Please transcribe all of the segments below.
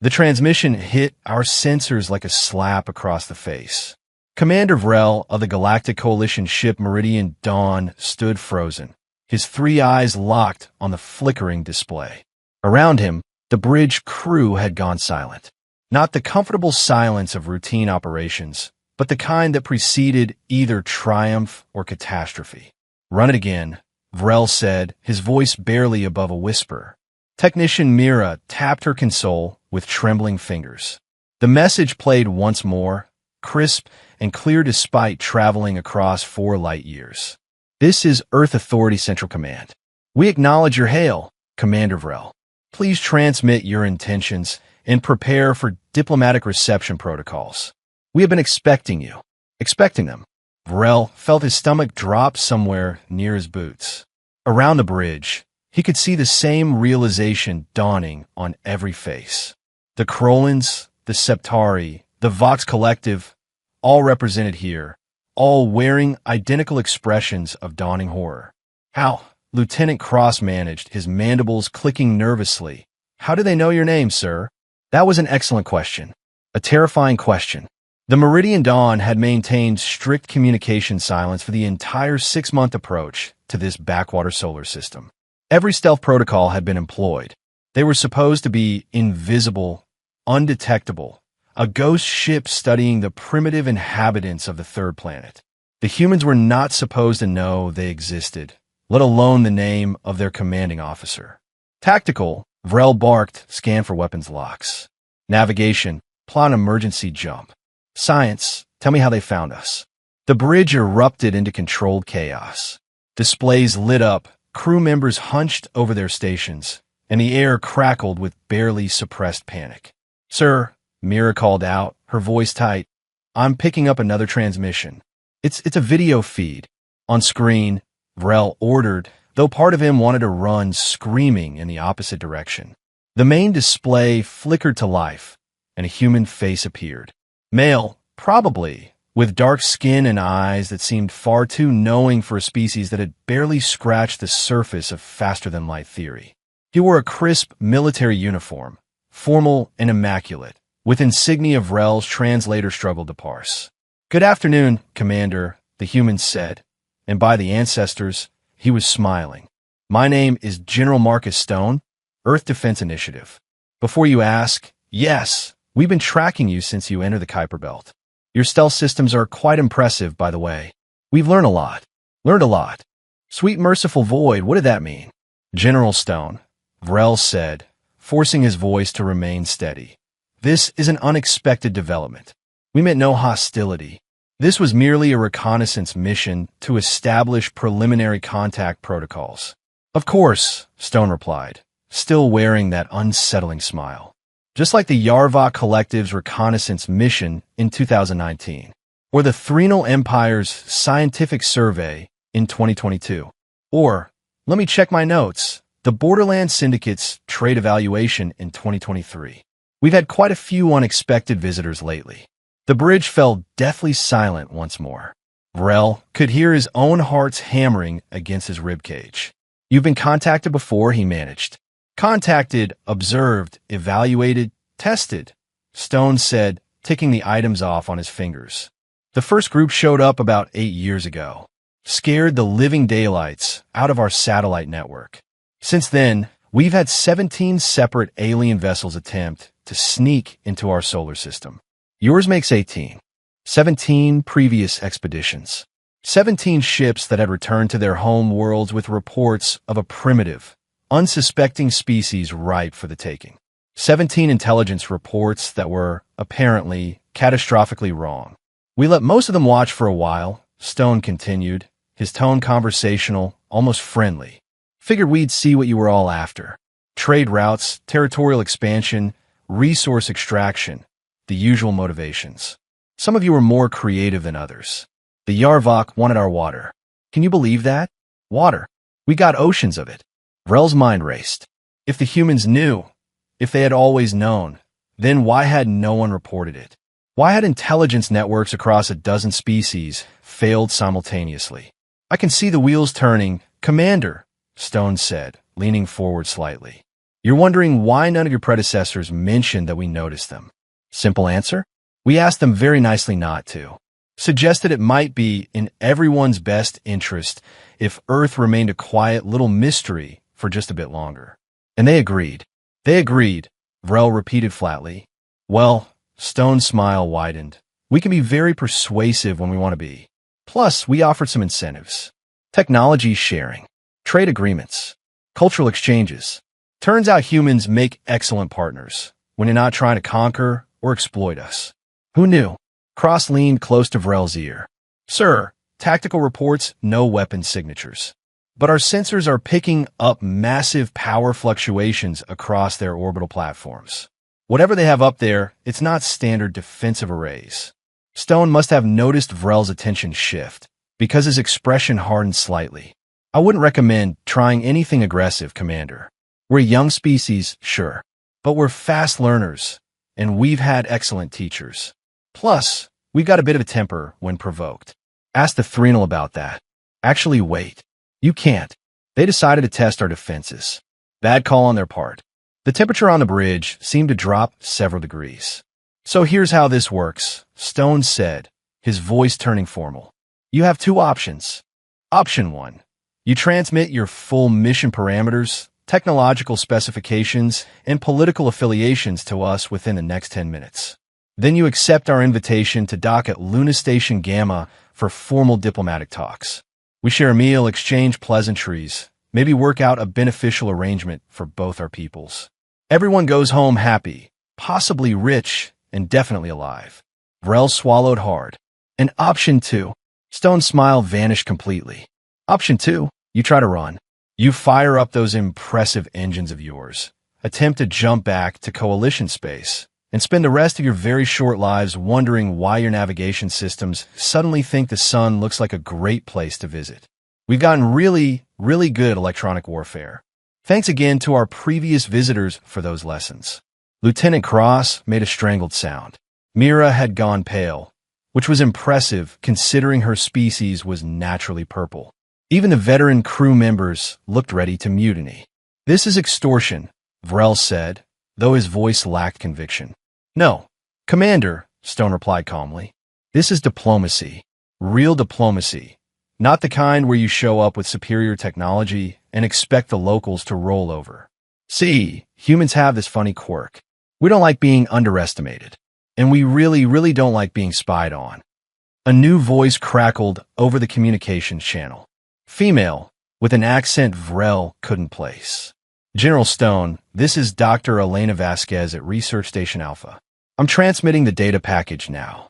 The transmission hit our sensors like a slap across the face. Commander Vrel of the Galactic Coalition ship Meridian Dawn stood frozen, his three eyes locked on the flickering display. Around him, the bridge crew had gone silent. Not the comfortable silence of routine operations, but the kind that preceded either triumph or catastrophe. "Run it again," Vrel said, his voice barely above a whisper. Technician Mira tapped her console with trembling fingers. The message played once more, crisp and clear despite traveling across 4 light years. "This is Earth Authority Central Command. We acknowledge your hail, Commander Vrel. Please transmit your intentions and prepare for diplomatic reception protocols. We have been expecting you." Expecting them. Vrel felt his stomach drop somewhere near his boots. Around the bridge, he could see the same realization dawning on every face. The Krolans, the Septari, the Vox Collective, all represented here, all wearing identical expressions of dawning horror. "How?" Lieutenant Cross managed, his mandibles clicking nervously. "How do they know your name, sir?" That was an excellent question. A terrifying question. The Meridian Dawn had maintained strict communication silence for the entire 6-month approach to this backwater solar system. Every stealth protocol had been employed. They were supposed to be invisible, undetectable, a ghost ship studying the primitive inhabitants of the third planet. The humans were not supposed to know they existed, let alone the name of their commanding officer. Tactical, Vrel barked, scan for weapons locks. Navigation, plot an emergency jump. Science, tell me how they found us. The bridge erupted into controlled chaos. Displays lit up, crew members hunched over their stations, and the air crackled with barely suppressed panic. "Sir," Mira called out, her voice tight, "I'm picking up another transmission. It's a video feed." On screen, Vrel ordered, though part of him wanted to run screaming in the opposite direction. The main display flickered to life, and a human face appeared. Male, probably, with dark skin and eyes that seemed far too knowing for a species that had barely scratched the surface of faster-than-light theory. He wore a crisp military uniform, formal and immaculate, with insignia Vrel's translator struggled to parse. "Good afternoon, Commander," the human said, and by the ancestors, he was smiling. "My name is General Marcus Stone, Earth Defense Initiative. Before you ask, yes, we've been tracking you since you entered the Kuiper Belt. Your stealth systems are quite impressive, by the way. We've learned a lot. Sweet merciful void, what did that mean?" "General Stone," Vrel said, forcing his voice to remain steady. "This is an unexpected development. We meant no hostility. This was merely a reconnaissance mission to establish preliminary contact protocols." "Of course," Stone replied, still wearing that unsettling smile. "Just like the Yarvok Collective's reconnaissance mission in 2019, or the Threnal Empire's scientific survey in 2022, or, let me check my notes, the Borderland Syndicate's trade evaluation in 2023. We've had quite a few unexpected visitors lately." The bridge fell deathly silent once more. Vrel could hear his own heart's hammering against his ribcage. "You've been contacted before," he managed. "Contacted, observed, evaluated, tested," Stone said, ticking the items off on his fingers. "The first group showed up about 8 years ago. Scared the living daylights out of our satellite network. Since then, we've had 17 separate alien vessels attempt to sneak into our solar system. Yours makes 18. 17 previous expeditions. 17 ships that had returned to their home worlds with reports of a primitive, unsuspecting species ripe for the taking. 17 intelligence reports that were, apparently, catastrophically wrong. We let most of them watch for a while," Stone continued, his tone conversational, almost friendly. "Figured we'd see what you were all after. Trade routes, territorial expansion, resource extraction, the usual motivations. Some of you were more creative than others. The Yarvok wanted our water. Can you believe that? Water. We got oceans of it." Vrel's mind raced. If the humans knew, if they had always known, then why had no one reported it? Why had intelligence networks across a dozen species failed simultaneously? "I can see the wheels turning, Commander," Stone said, leaning forward slightly. You're wondering why none of your predecessors mentioned that we noticed them. Simple answer? We asked them very nicely not to. Suggested it might be in everyone's best interest if Earth remained a quiet little mystery for just a bit longer. And they agreed. They agreed, Vrel repeated flatly. Well, Stone's smile widened. We can be very persuasive when we want to be. Plus, we offered some incentives. Technology sharing, trade agreements, cultural exchanges. Turns out humans make excellent partners when you're not trying to conquer or exploit us. Who knew? Cross leaned close to Vrel's ear. Sir, tactical reports, no weapon signatures. But our sensors are picking up massive power fluctuations across their orbital platforms. Whatever they have up there, it's not standard defensive arrays. Stone must have noticed Vrel's attention shift, because his expression hardened slightly. I wouldn't recommend trying anything aggressive, Commander. We're a young species, sure, but we're fast learners, and we've had excellent teachers. Plus, we've got a bit of a temper when provoked. Ask the Threnal about that. Actually, wait. You can't. They decided to test our defenses. Bad call on their part. The temperature on the bridge seemed to drop several degrees. So here's how this works, Stone said, his voice turning formal. You have two options. Option 1. You transmit your full mission parameters, technological specifications, and political affiliations to us within the next 10 minutes. Then you accept our invitation to dock at Luna Station Gamma for formal diplomatic talks. We share a meal, exchange pleasantries, maybe work out a beneficial arrangement for both our peoples. Everyone goes home happy, possibly rich, and definitely alive. Vrel swallowed hard. And option 2. Stone's smile vanished completely. Option 2. You try to run. You fire up those impressive engines of yours, attempt to jump back to Coalition space, and spend the rest of your very short lives wondering why your navigation systems suddenly think the sun looks like a great place to visit. We've gotten really, really good at electronic warfare. Thanks again to our previous visitors for those lessons. Lieutenant Cross made a strangled sound. Mira had gone pale, which was impressive considering her species was naturally purple. Even the veteran crew members looked ready to mutiny. This is extortion, Vrel said, though his voice lacked conviction. No, Commander, Stone replied calmly. This is diplomacy. Real diplomacy. Not the kind where you show up with superior technology and expect the locals to roll over. See, humans have this funny quirk. We don't like being underestimated. And we really, really don't like being spied on. A new voice crackled over the communications channel. Female, with an accent Vrel couldn't place. General Stone, this is Dr. Elena Vasquez at Research Station Alpha. I'm transmitting the data package now.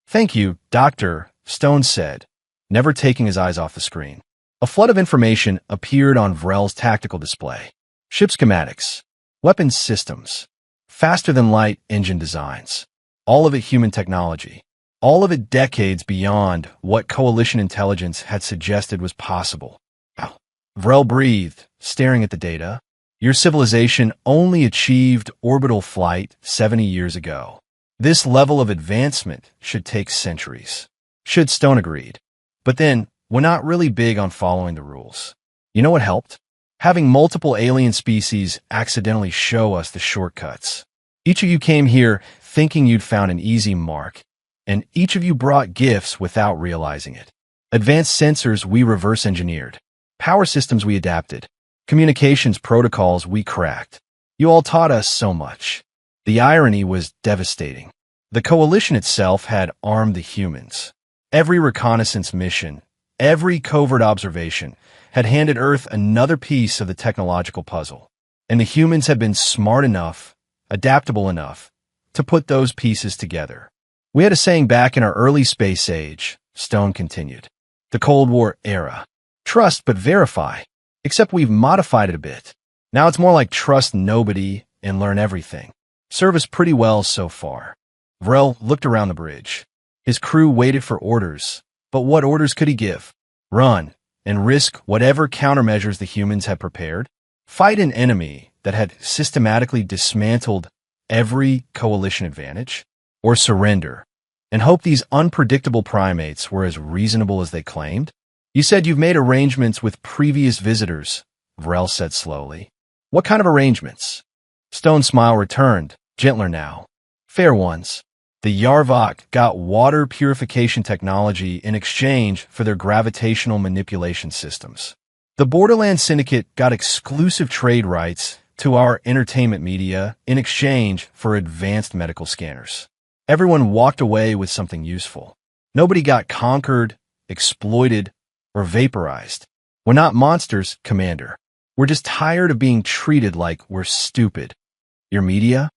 Thank you, Doctor, Stone said, never taking his eyes off the screen. A flood of information appeared on Vrel's tactical display. Ship schematics, weapons systems, faster-than-light engine designs. All of it human technology. All of it decades beyond what Coalition intelligence had suggested was possible. Ow. Vrel breathed, staring at the data. Your civilization only achieved orbital flight 70 years ago. This level of advancement should take centuries. Should Stone agreed. But then, we're not really big on following the rules. You know what helped? Having multiple alien species accidentally show us the shortcuts. Each of you came here thinking you'd found an easy mark, and each of you brought gifts without realizing it. Advanced sensors we reverse engineered. Power systems we adapted. Communications protocols we cracked. You all taught us so much. The irony was devastating. The Coalition itself had armed the humans. Every reconnaissance mission, every covert observation, had handed Earth another piece of the technological puzzle. And the humans had been smart enough, adaptable enough, to put those pieces together. We had a saying back in our early space age, Stone continued. The Cold War era. Trust but verify. Except we've modified it a bit. Now it's more like trust nobody and learn everything. Serve us pretty well so far. Vrel looked around the bridge. His crew waited for orders. But what orders could he give? Run and risk whatever countermeasures the humans had prepared? Fight an enemy that had systematically dismantled every Coalition advantage? Or surrender and hope these unpredictable primates were as reasonable as they claimed? You said you've made arrangements with previous visitors, Vrel said slowly. What kind of arrangements? Stone's smile returned, gentler now. Fair ones. The Yarvok got water purification technology in exchange for their gravitational manipulation systems. The Borderlands Syndicate got exclusive trade rights to our entertainment media in exchange for advanced medical scanners. Everyone walked away with something useful. Nobody got conquered, exploited, or vaporized. We're not monsters, Commander. We're just tired of being treated like we're stupid. Your media?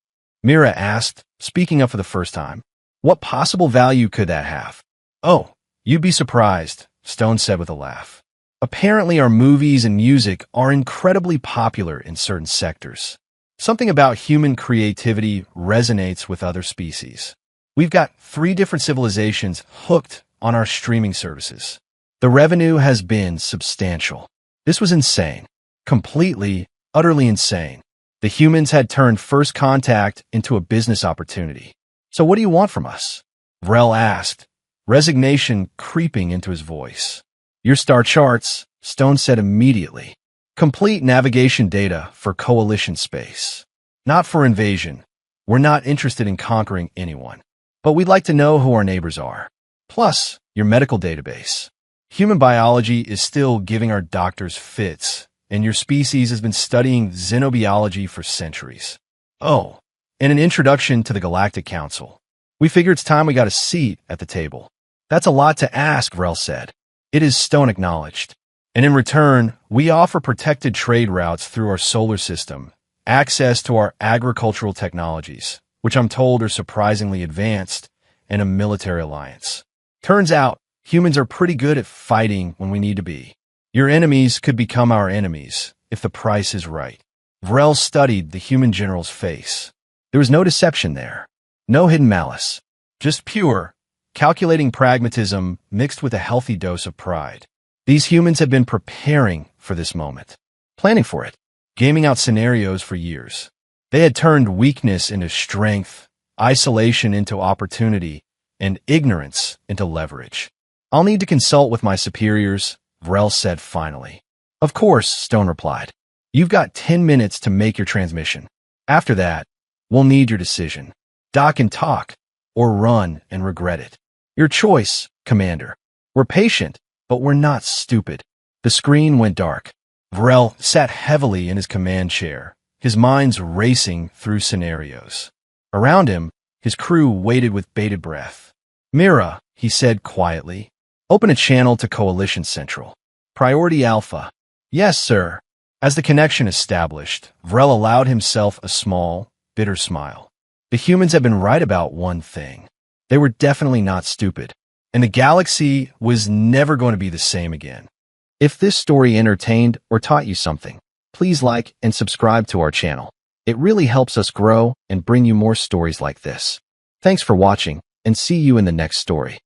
Mira asked, speaking up for the first time. What possible value could that have? Oh, you'd be surprised, Stone said with a laugh. Apparently our movies and music are incredibly popular in certain sectors. Something about human creativity resonates with other species. We've got 3 different civilizations hooked on our streaming services. The revenue has been substantial. This was insane. Completely, utterly insane. The humans had turned First Contact into a business opportunity. So what do you want from us? Vrel asked, resignation creeping into his voice. Your star charts, Stone said immediately. Complete navigation data for coalition space. Not for invasion. We're not interested in conquering anyone. But we'd like to know who our neighbors are. Plus, your medical database. Human biology is still giving our doctors fits, and your species has been studying xenobiology for centuries. Oh, and an introduction to the Galactic Council. We figure it's time we got a seat at the table. That's a lot to ask, Vrel said. It is, Stone acknowledged. And in return, we offer protected trade routes through our solar system, access to our agricultural technologies, which I'm told are surprisingly advanced, and a military alliance. Turns out, humans are pretty good at fighting when we need to be. Your enemies could become our enemies, if the price is right. Vrel studied the human general's face. There was no deception there. No hidden malice. Just pure, calculating pragmatism mixed with a healthy dose of pride. These humans have been preparing for this moment. Planning for it. Gaming out scenarios for years. They had turned weakness into strength, isolation into opportunity, and ignorance into leverage. I'll need to consult with my superiors, Vrel said finally. Of course, Stone replied. You've got 10 minutes to make your transmission. After that, we'll need your decision. Dock and talk, or run and regret it. Your choice, Commander. We're patient, but we're not stupid. The screen went dark. Vrel sat heavily in his command chair, his mind's racing through scenarios. Around him, his crew waited with bated breath. Mira, he said quietly, open a channel to Coalition Central. Priority Alpha. Yes, sir. As the connection established, Vrel allowed himself a small, bitter smile. The humans had been right about one thing. They were definitely not stupid, and the galaxy was never going to be the same again. If this story entertained or taught you something, please like and subscribe to our channel. It really helps us grow and bring you more stories like this. Thanks for watching, and see you in the next story.